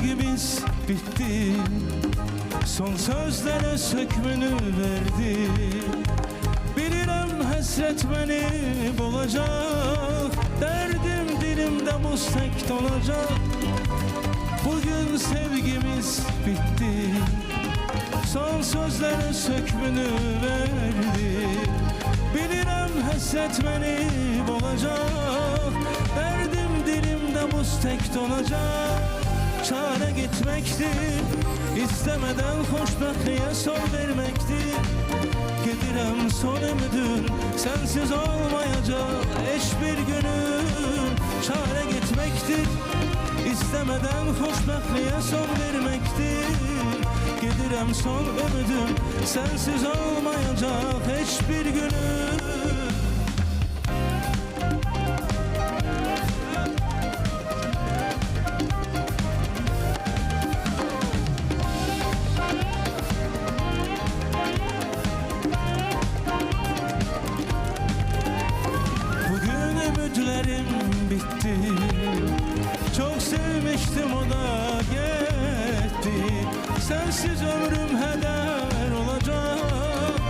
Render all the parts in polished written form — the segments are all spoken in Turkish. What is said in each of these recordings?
sevgimiz bitti, son sözlere sökmünü verdi. Bilirəm hasret beni bulacak, derdim dilimde mustek dolacak. Bugün sevgimiz bitti, son sözlere sökmünü verdi. Bilirəm hasret beni bulacak, derdim dilimde mustek dolacak. Çare gitmektir, istemeden xoşbəxtliyə son vermektir. Gedirəm son ümidim, sensiz olmayacak hiçbir günüm. Çare gitmektir, istemeden xoşbəxtliyə son vermektir. Gedirəm son ümidim, sensiz olmayacak hiçbir günüm. Ümitlerim bitti, çok sevmiştim, o da gitti. Sensiz ömrüm heder olacak,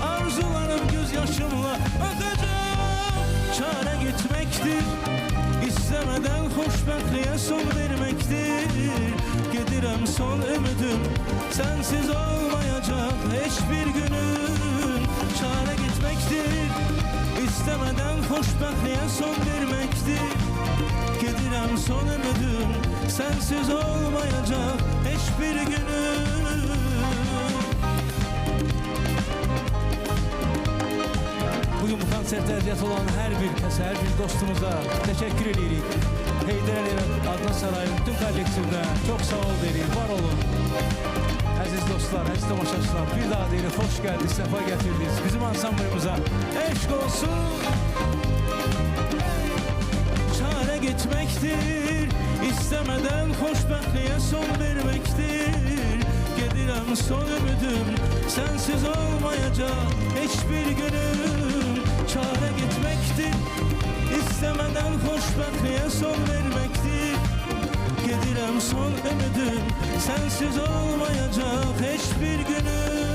arzularım gözyaşımla akacak. Çare gitmektir, istemeden xoşbəxtliyə son vermektir. Gedirəm son ümidim, sensiz olmayacak hiçbir günüm. Çare gitmektir, istemeden xoşbəxtliyə son vermektir. Gedirəm son ümidim, sensiz olmayacak hiçbir günüm. Bugün bu konserte əziyyət olan hər bir kəsə, hər bir dostumuza təşəkkür edirik. Heydər Əliyev Adnan Sarayın bütün kollektivine çok sağ ol deyirik, var olun. Əziz dostlar, əziz tamaşaçılar, bir daha deyirik, hoş geldiniz, sefa getirdiniz. Bizim ansamblımıza eşk olsun. Çare gitmektir, istemeden xoşbəxtliyə son vermektir. Gedirəm son ümidim, sensiz olmayacak hiçbir günüm. Çare gitmektir, istemeden xoşbəxtliyə son vermektir. Gedirəm son ümidim, sensiz olmayacak hiçbir günüm.